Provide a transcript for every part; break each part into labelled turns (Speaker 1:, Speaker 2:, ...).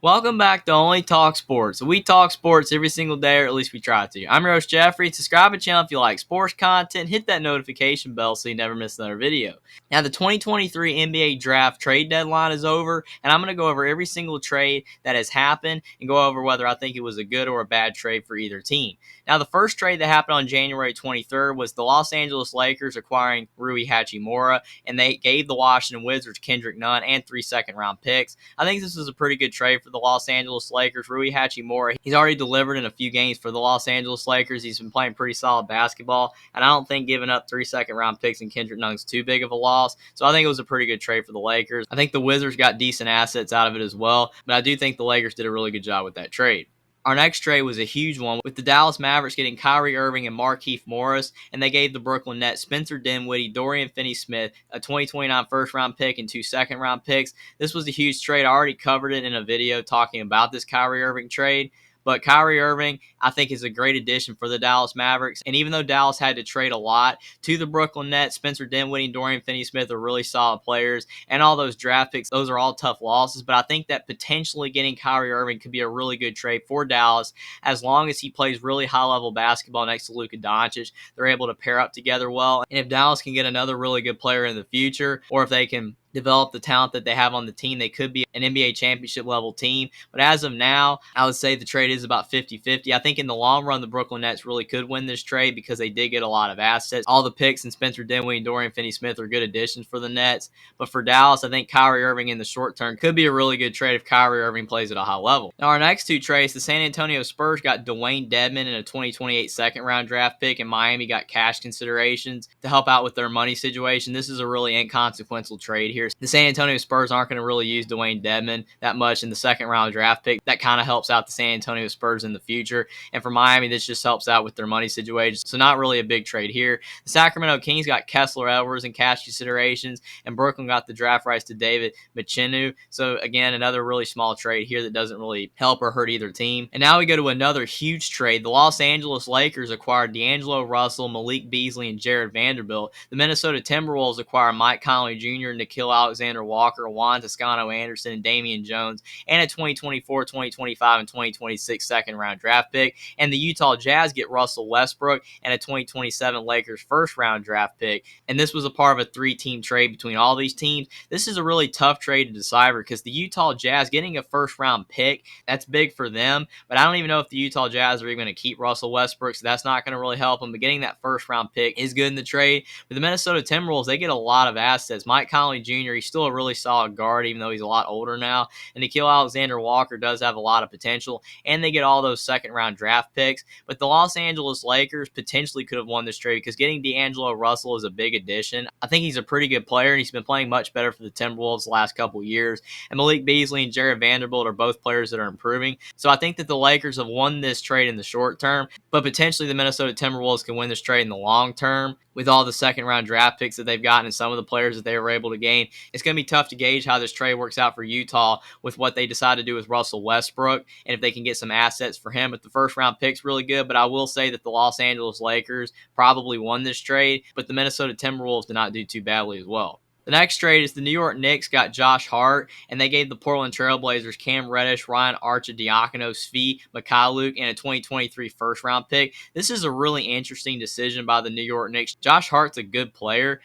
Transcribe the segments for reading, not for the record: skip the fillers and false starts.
Speaker 1: Welcome back to Only Talk Sports. We talk sports every single day, or at least we try to. I'm your host, Jeffrey. Subscribe to the channel if you like sports content. Hit that notification bell so you never miss another video. Now, the 2023 NBA Draft trade deadline is over, and I'm going to go over every single trade that has happened and go over whether I think it was a good or a bad trade for either team. Now, the first trade that happened on January 23rd was the Los Angeles Lakers acquiring Rui Hachimura, and they gave the Washington Wizards Kendrick Nunn and 3 second-round picks. I think this is a pretty good trade for the Los Angeles Lakers. Rui Hachimura, he's already delivered in a few games for the Los Angeles Lakers. He's been playing pretty solid basketball, and I don't think giving up 3 second-round picks and Kendrick Nunn's too big of a loss. So I think it was a pretty good trade for the Lakers. I think the Wizards got decent assets out of it as well, but I do think the Lakers did a really good job with that trade. Our next trade was a huge one, with the Dallas Mavericks getting Kyrie Irving and Markieff Morris, and they gave the Brooklyn Nets Spencer Dinwiddie, Dorian Finney-Smith, a 2029 first-round pick, and 2 second-round picks. This was a huge trade. I already covered it in a video talking about this Kyrie Irving trade. But Kyrie Irving, I think, is a great addition for the Dallas Mavericks. And even though Dallas had to trade a lot to the Brooklyn Nets, Spencer Dinwiddie and Dorian Finney-Smith are really solid players. And all those draft picks, those are all tough losses. But I think that potentially getting Kyrie Irving could be a really good trade for Dallas as long as he plays really high-level basketball next to Luka Doncic. They're able to pair up together well. And if Dallas can get another really good player in the future, or if they can develop the talent that they have on the team, they could be an NBA championship level team. But as of now, I would say the trade is about 50-50. I think in the long run, the Brooklyn Nets really could win this trade because they did get a lot of assets. All the picks and Spencer Dinwiddie and Dorian Finney-Smith are good additions for the Nets. But for Dallas, I think Kyrie Irving in the short term could be a really good trade if Kyrie Irving plays at a high level. Now, our next two trades, the San Antonio Spurs got Dwayne Dedmon in a 2028 second-round draft pick, and Miami got cash considerations to help out with their money situation. This is a really inconsequential trade here. The San Antonio Spurs aren't going to really use Dwayne Dedmon that much in the second-round draft pick. That kind of helps out the San Antonio Spurs in the future. And for Miami, this just helps out with their money situation. So not really a big trade here. The Sacramento Kings got Kessler Edwards in cash considerations, and Brooklyn got the draft rights to David Machinu. So again, another really small trade here that doesn't really help or hurt either team. And now we go to another huge trade. The Los Angeles Lakers acquired D'Angelo Russell, Malik Beasley, and Jared Vanderbilt. The Minnesota Timberwolves acquired Mike Conley Jr., Nickeil Alexander Walker, Juan Toscano Anderson, and Damian Jones, and a 2024, 2025, and 2026 second-round draft pick. And the Utah Jazz get Russell Westbrook and a 2027 Lakers first-round draft pick. And this was a part of a 3-team trade between all these teams. This is a really tough trade to decipher because the Utah Jazz getting a first-round pick, that's big for them. But I don't even know if the Utah Jazz are even going to keep Russell Westbrook, so that's not going to really help them. But getting that first-round pick is good in the trade. With the Minnesota Timberwolves, they get a lot of assets. Mike Conley Jr., he's still a really solid guard, even though he's a lot older now. And Nickeil Alexander Walker does have a lot of potential, and they get all those second-round draft picks. But the Los Angeles Lakers potentially could have won this trade because getting D'Angelo Russell is a big addition. I think he's a pretty good player, and he's been playing much better for the Timberwolves the last couple years. And Malik Beasley and Jared Vanderbilt are both players that are improving. So I think that the Lakers have won this trade in the short term, but potentially the Minnesota Timberwolves can win this trade in the long term with all the second-round draft picks that they've gotten and some of the players that they were able to gain. It's going to be tough to gauge how this trade works out for Utah with what they decide to do with Russell Westbrook and if they can get some assets for him. But the first-round pick's really good, but I will say that the Los Angeles Lakers probably won this trade, but the Minnesota Timberwolves did not do too badly as well. The next trade is the New York Knicks got Josh Hart, and they gave the Portland Trailblazers Cam Reddish, Ryan Arcidiacono, Svi Mykhailiuk, and a 2023 first-round pick. This is a really interesting decision by the New York Knicks. Josh Hart's a good player,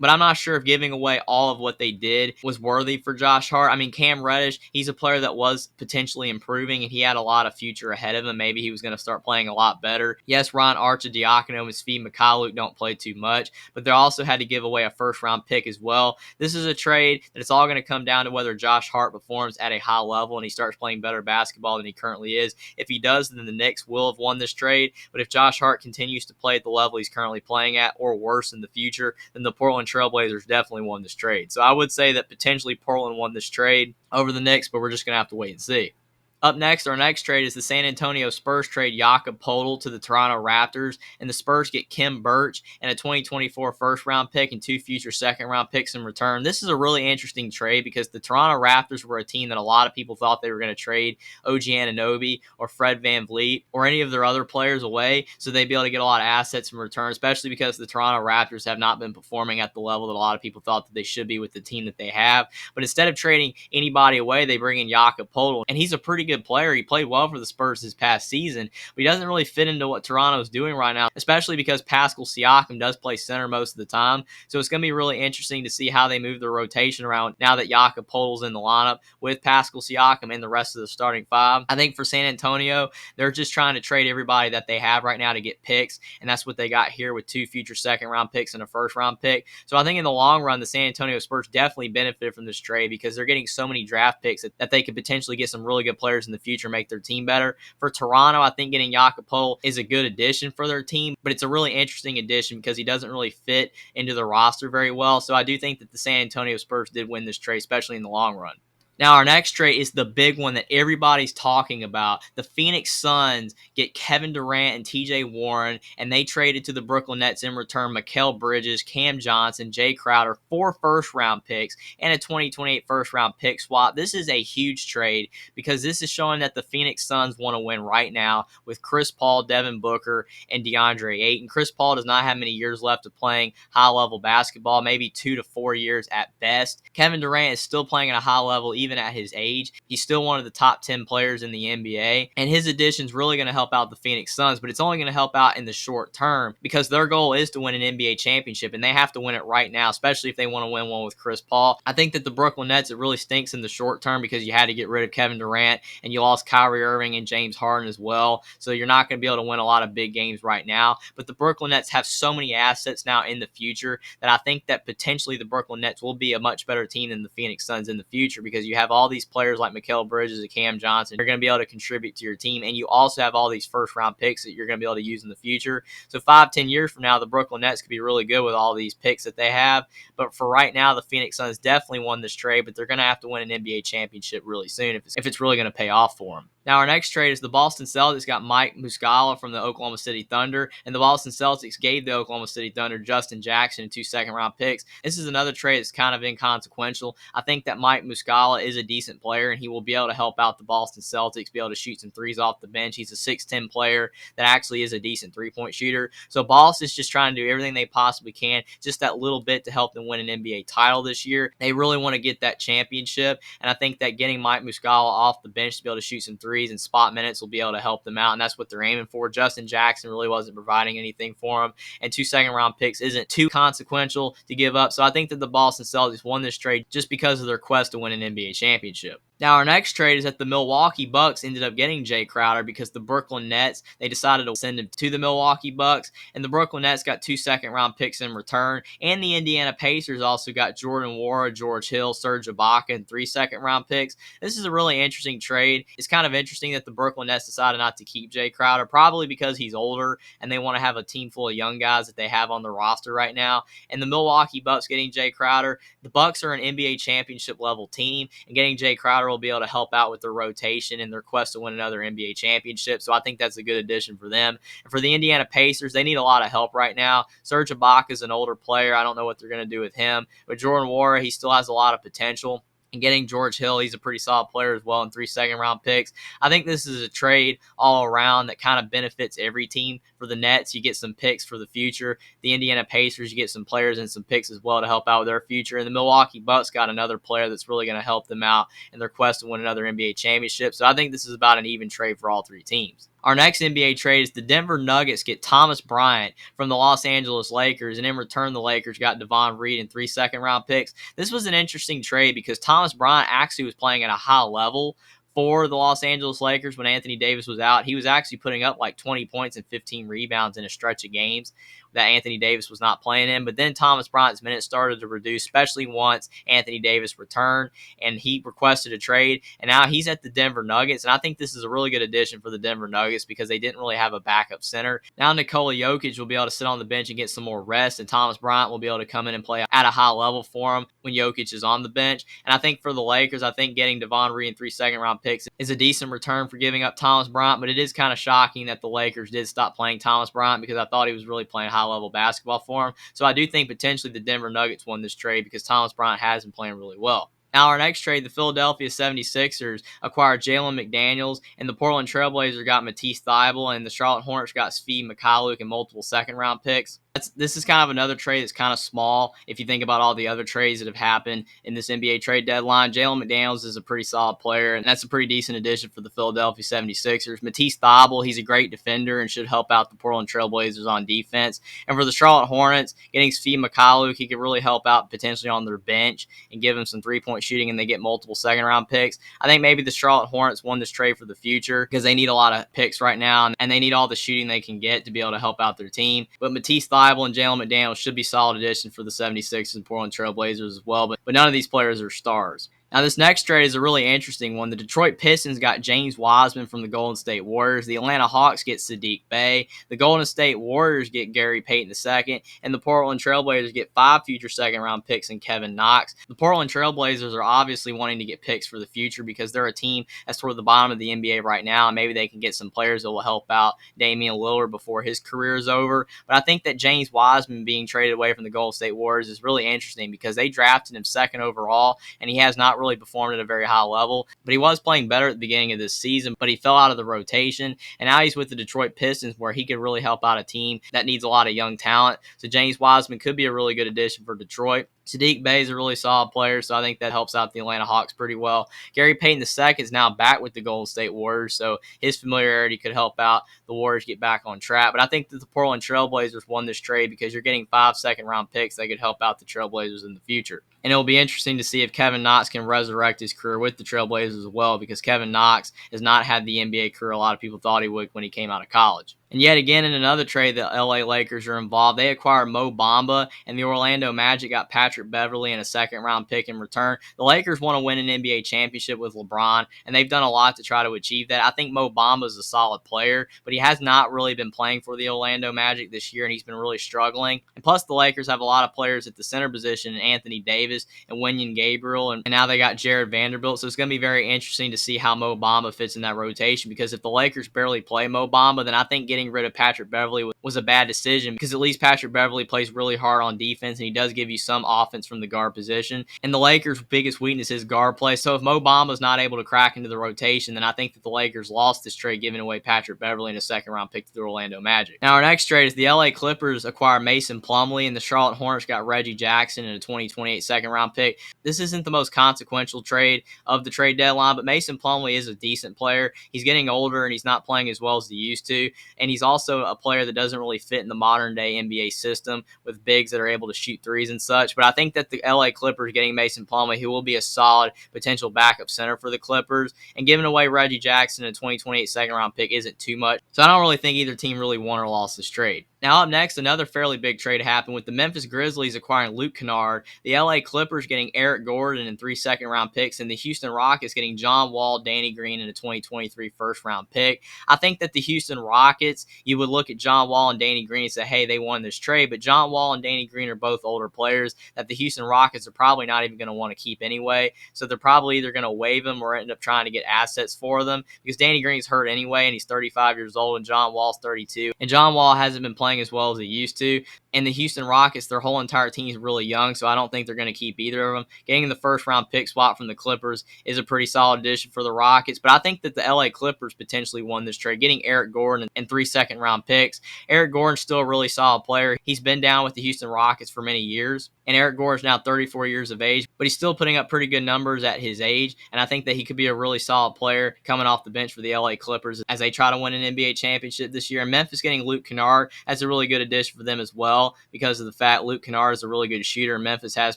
Speaker 1: but I'm not sure if giving away all of what they did was worthy for Josh Hart. I mean, Cam Reddish, he's a player that was potentially improving, and he had a lot of future ahead of him. Maybe he was going to start playing a lot better. Yes, Ron Arcidiacono and Svi Mykhailiuk don't play too much, but they also had to give away a first-round pick as well. This is a trade that it's all going to come down to whether Josh Hart performs at a high level and he starts playing better basketball than he currently is. If he does, then the Knicks will have won this trade. But if Josh Hart continues to play at the level he's currently playing at or worse in the future, then the Portland Trailblazers definitely won this trade. So I would say that potentially Portland won this trade over the Knicks, but we're just going to have to wait and see. Up next, our next trade is the San Antonio Spurs trade Jakob Poeltl to the Toronto Raptors, and the Spurs get Kim Birch and a 2024 first-round pick and 2 future second-round picks in return. This is a really interesting trade because the Toronto Raptors were a team that a lot of people thought they were going to trade OG Anunoby or Fred VanVleet or any of their other players away, so they'd be able to get a lot of assets in return, especially because the Toronto Raptors have not been performing at the level that a lot of people thought that they should be with the team that they have. But instead of trading anybody away, they bring in Jakob Poeltl, and he's a pretty good player. He played well for the Spurs this past season, but he doesn't really fit into what Toronto's doing right now, especially because Pascal Siakam does play center most of the time. So it's going to be really interesting to see how they move the rotation around now that Jakob Poeltl's in the lineup with Pascal Siakam and the rest of the starting five. I think for San Antonio, they're just trying to trade everybody that they have right now to get picks, and that's what they got here with 2 future second-round picks and a first-round pick. So I think in the long run, the San Antonio Spurs definitely benefited from this trade because they're getting so many draft picks that they could potentially get some really good players in the future, make their team better. For Toronto, I think getting Jakob Poeltl is a good addition for their team, but it's a really interesting addition because he doesn't really fit into the roster very well. So I do think that the San Antonio Spurs did win this trade, especially in the long run. Now, our next trade is the big one that everybody's talking about. The Phoenix Suns get Kevin Durant and TJ Warren, and they traded to the Brooklyn Nets in return Mikal Bridges, Cam Johnson, Jay Crowder, 4 first-round picks, and a 2028 first-round pick swap. This is a huge trade because this is showing that the Phoenix Suns want to win right now with Chris Paul, Devin Booker, and DeAndre Ayton. Chris Paul does not have many years left of playing high-level basketball, maybe 2 to 4 years at best. Kevin Durant is still playing at a high level even at his age. He's still one of the top 10 players in the NBA, and his addition is really going to help out the Phoenix Suns, but it's only going to help out in the short term because their goal is to win an NBA championship, and they have to win it right now, especially if they want to win one with Chris Paul. I think that the Brooklyn Nets, it really stinks in the short term because you had to get rid of Kevin Durant, and you lost Kyrie Irving and James Harden as well, so you're not going to be able to win a lot of big games right now, but the Brooklyn Nets have so many assets now in the future that I think that potentially the Brooklyn Nets will be a much better team than the Phoenix Suns in the future because you have all these players like Mikal Bridges and Cam Johnson. You're going to be able to contribute to your team, and you also have all these first-round picks that you're going to be able to use in the future. So 5-10 years from now, the Brooklyn Nets could be really good with all these picks that they have. But for right now, the Phoenix Suns definitely won this trade, but they're going to have to win an NBA championship really soon if it's really going to pay off for them. Now, our next trade is the Boston Celtics got Mike Muscala from the Oklahoma City Thunder, and the Boston Celtics gave the Oklahoma City Thunder Justin Jackson and 2 second-round picks. This is another trade that's kind of inconsequential. I think that Mike Muscala is a decent player, and he will be able to help out the Boston Celtics, be able to shoot some threes off the bench. He's a 6'10 player that actually is a decent three-point shooter. So Boston's just trying to do everything they possibly can, just that little bit to help them win an NBA title this year. They really want to get that championship, and I think that getting Mike Muscala off the bench to be able to shoot some threes and spot minutes will be able to help them out, and that's what they're aiming for. Justin Jackson really wasn't providing anything for them, and 2 second-round picks isn't too consequential to give up. So I think that the Boston Celtics won this trade just because of their quest to win an NBA championship. Now, our next trade is that the Milwaukee Bucks ended up getting Jay Crowder because the Brooklyn Nets, they decided to send him to the Milwaukee Bucks, and the Brooklyn Nets got 2 second-round picks in return, and the Indiana Pacers also got Jordan Nwora, George Hill, Serge Ibaka, and 3 second-round picks. This is a really interesting trade. It's kind of interesting that the Brooklyn Nets decided not to keep Jay Crowder, probably because he's older, and they want to have a team full of young guys that they have on the roster right now. And the Milwaukee Bucks getting Jay Crowder, the Bucks are an NBA championship level team, and getting Jay Crowder will be able to help out with their rotation and their quest to win another NBA championship. So I think that's a good addition for them. And for the Indiana Pacers, they need a lot of help right now. Serge Ibaka is an older player. I don't know what they're going to do with him. But Jordan Nwora, he still has a lot of potential. And getting George Hill, he's a pretty solid player as well, and 3 second-round picks. I think this is a trade all around that kind of benefits every team. For the Nets, you get some picks for the future. The Indiana Pacers, you get some players and some picks as well to help out with their future. And the Milwaukee Bucks got another player that's really going to help them out in their quest to win another NBA championship. So I think this is about an even trade for all 3 teams. Our next NBA trade is the Denver Nuggets get Thomas Bryant from the Los Angeles Lakers, and in return, the Lakers got Devon Reed and 3 second-round picks. This was an interesting trade because Thomas Bryant actually was playing at a high level for the Los Angeles Lakers when Anthony Davis was out. He was actually putting up like 20 points and 15 rebounds in a stretch of games that Anthony Davis was not playing in. But then Thomas Bryant's minutes started to reduce, especially once Anthony Davis returned, and he requested a trade. And now he's at the Denver Nuggets, and I think this is a really good addition for the Denver Nuggets because they didn't really have a backup center. Now Nikola Jokic will be able to sit on the bench and get some more rest, and Thomas Bryant will be able to come in and play at a high level for him when Jokic is on the bench. And I think for the Lakers, I think getting Devon Reed and 3 second-round picks is a decent return for giving up Thomas Bryant, but it is kind of shocking that the Lakers did stop playing Thomas Bryant because I thought he was really playing high-level basketball for him. So I do think potentially the Denver Nuggets won this trade because Thomas Bryant has been playing really well. Now, our next trade, the Philadelphia 76ers acquired Jalen McDaniels, and the Portland Trailblazers got Matisse Thybulle, and the Charlotte Hornets got Svi Mykhailiuk and multiple second-round picks. This is kind of another trade that's kind of small if you think about all the other trades that have happened in this NBA trade deadline. Jalen McDaniels is a pretty solid player, and that's a pretty decent addition for the Philadelphia 76ers. Matisse Thybulle, he's a great defender and should help out the Portland Trailblazers on defense. And for the Charlotte Hornets, getting Svi Mykhailiuk, he could really help out potentially on their bench and give them some three-point shooting, and they get multiple second-round picks. I think maybe the Charlotte Hornets won this trade for the future because they need a lot of picks right now, and they need all the shooting they can get to be able to help out their team. But Matisse Thybulle and Jalen McDaniels should be solid additions for the 76ers and Portland Trailblazers as well, but none of these players are stars. Now, this next trade is a really interesting one. The Detroit Pistons got James Wiseman from the Golden State Warriors. The Atlanta Hawks get Saddiq Bey. The Golden State Warriors get Gary Payton II. And the Portland Trailblazers get 5 future second-round picks and Kevin Knox. The Portland Trailblazers are obviously wanting to get picks for the future because they're a team that's toward the bottom of the NBA right now, and maybe they can get some players that will help out Damian Lillard before his career is over. But I think that James Wiseman being traded away from the Golden State Warriors is really interesting because they drafted him second overall, and he has not really performed at a very high level, but he was playing better at the beginning of this season, but he fell out of the rotation, and now he's with the Detroit Pistons where he could really help out a team that needs a lot of young talent. So James Wiseman could be a really good addition for Detroit. Saddiq Bey is a really solid player, so I think that helps out the Atlanta Hawks pretty well. Gary Payton II is now back with the Golden State Warriors, so his familiarity could help out the Warriors get back on track. But I think that the Portland Trailblazers won this trade because you're getting 5 second-round picks that could help out the Trailblazers in the future. And it'll be interesting to see if Kevin Knox can resurrect his career with the Trailblazers as well, because Kevin Knox has not had the NBA career a lot of people thought he would when he came out of college. And yet again, in another trade, the LA Lakers are involved. They acquired Mo Bamba, and the Orlando Magic got Patrick Beverley and a second-round pick in return. The Lakers want to win an NBA championship with LeBron, and they've done a lot to try to achieve that. I think Mo Bamba is a solid player, but he has not really been playing for the Orlando Magic this year, and he's been really struggling. And plus, the Lakers have a lot of players at the center position, Anthony Davis and Wenyen Gabriel, and now they got Jared Vanderbilt. So it's going to be very interesting to see how Mo Bamba fits in that rotation, because if the Lakers barely play Mo Bamba, then I think getting rid of Patrick Beverley was a bad decision, because at least Patrick Beverley plays really hard on defense, and he does give you some offense from the guard position. And the Lakers' biggest weakness is guard play. So if Mo Bamba is not able to crack into the rotation, then I think that the Lakers lost this trade, giving away Patrick Beverley and a second-round pick to the Orlando Magic. Now, our next trade is the LA Clippers acquire Mason Plumlee, and the Charlotte Hornets got Reggie Jackson and a 2028 second-round pick. This isn't the most consequential trade of the trade deadline, but Mason Plumlee is a decent player. He's getting older, and he's not playing as well as he used to, and he's also a player that doesn't really fit in the modern-day NBA system with bigs that are able to shoot threes and such. But I think that the LA Clippers getting Mason Plumlee, who will be a solid potential backup center for the Clippers, and giving away Reggie Jackson and a 2028 second-round pick isn't too much. So I don't really think either team really won or lost this trade. Now up next, another fairly big trade happened with the Memphis Grizzlies acquiring Luke Kennard, the LA Clippers getting Eric Gordon and 3 second-round picks, and the Houston Rockets getting John Wall, Danny Green, and a 2023 first-round pick. I think that the Houston Rockets, you would look at John Wall and Danny Green and say, hey, they won this trade, but John Wall and Danny Green are both older players that the Houston Rockets are probably not even going to want to keep anyway, so they're probably either going to waive them or end up trying to get assets for them, because Danny Green's hurt anyway, and he's 35 years old, and John Wall's 32, and John Wall hasn't been playing as well as he used to. And the Houston Rockets, their whole entire team is really young, so I don't think they're going to keep either of them. Getting the first-round pick spot from the Clippers is a pretty solid addition for the Rockets, but I think that the LA Clippers potentially won this trade, getting Eric Gordon and 3 second-round picks. Eric Gordon's still a really solid player. He's been down with the Houston Rockets for many years, and Eric Gordon's now 34 years of age, but he's still putting up pretty good numbers at his age, and I think that he could be a really solid player coming off the bench for the LA Clippers as they try to win an NBA championship this year. And Memphis getting Luke Kennard, that's a really good addition for them as well. well because of the fact Luke Kennard is a really good shooter, and Memphis has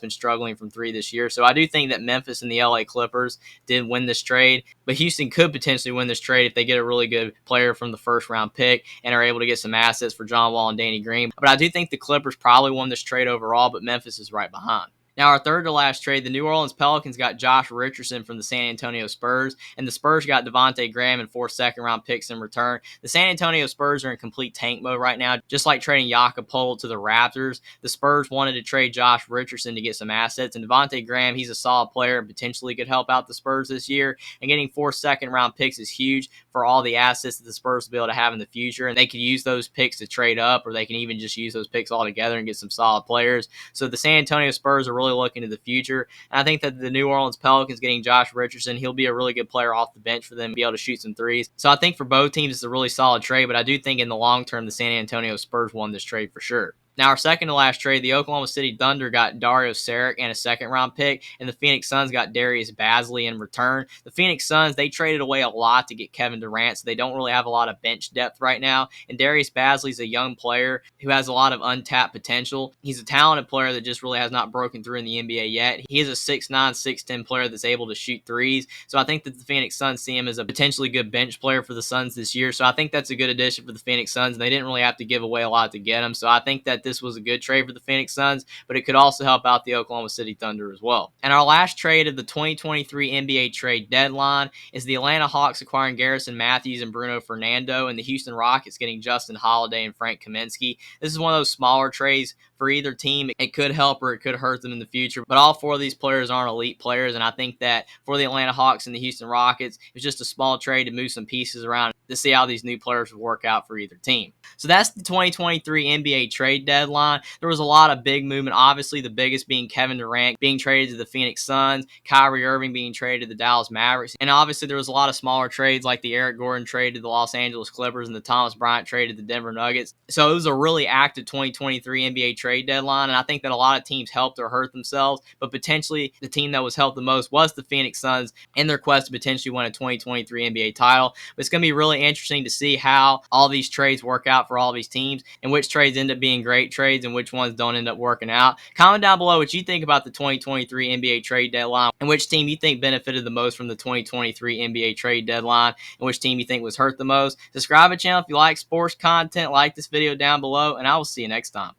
Speaker 1: been struggling from three this year. So I do think that Memphis and the LA Clippers did win this trade, but Houston could potentially win this trade if they get a really good player from the first round pick and are able to get some assets for John Wall and Danny Green. But I do think the Clippers probably won this trade overall, but Memphis is right behind. Now, our third to last trade, the New Orleans Pelicans got Josh Richardson from the San Antonio Spurs, and the Spurs got Devontae Graham and 4 second-round picks in return. The San Antonio Spurs are in complete tank mode right now, just like trading Jakob Poeltl to the Raptors. The Spurs wanted to trade Josh Richardson to get some assets, and Devontae Graham, he's a solid player and potentially could help out the Spurs this year, and getting 4 second-round picks is huge for all the assets that the Spurs will be able to have in the future, and they could use those picks to trade up, or they can even just use those picks all together and get some solid players. So the San Antonio Spurs are really looking to the future, and I think that the New Orleans Pelicans getting Josh Richardson, he'll be a really good player off the bench for them, be able to shoot some threes. So I think for both teams it's a really solid trade, but I do think in the long term the San Antonio Spurs won this trade for sure. Now, our second to last trade, the Oklahoma City Thunder got Dario Saric and a second-round pick, and the Phoenix Suns got Darius Bazley in return. The Phoenix Suns, they traded away a lot to get Kevin Durant, so they don't really have a lot of bench depth right now. And Darius Bazley's a young player who has a lot of untapped potential. He's a talented player that just really has not broken through in the NBA yet. He is a 6'9", 6'10" player that's able to shoot threes. So I think that the Phoenix Suns see him as a potentially good bench player for the Suns this year. So I think that's a good addition for the Phoenix Suns, and they didn't really have to give away a lot to get him. So I think that this was a good trade for the Phoenix Suns, but it could also help out the Oklahoma City Thunder as well. And our last trade of the 2023 NBA trade deadline is the Atlanta Hawks acquiring Garrison Matthews and Bruno Fernando, and the Houston Rockets getting Justin Holiday and Frank Kaminsky. This is one of those smaller trades for either team. It could help or it could hurt them in the future, but all 4 of these players aren't elite players, and I think that for the Atlanta Hawks and the Houston Rockets, it was just a small trade to move some pieces around to see how these new players would work out for either team. So that's the 2023 NBA trade deadline. There was a lot of big movement, obviously the biggest being Kevin Durant being traded to the Phoenix Suns, Kyrie Irving being traded to the Dallas Mavericks, and obviously there was a lot of smaller trades like the Eric Gordon trade to the Los Angeles Clippers and the Thomas Bryant trade to the Denver Nuggets. So it was a really active 2023 NBA trade deadline, and I think that a lot of teams helped or hurt themselves, but potentially the team that was helped the most was the Phoenix Suns in their quest to potentially win a 2023 NBA title. But it's going to be really interesting to see how all these trades work out for all these teams and which trades end up being great trades and which ones don't end up working out. Comment down below what you think about the 2023 NBA trade deadline and which team you think benefited the most from the 2023 NBA trade deadline and which team you think was hurt the most. Subscribe to the channel if you like sports content, like this video down below, and I will see you next time.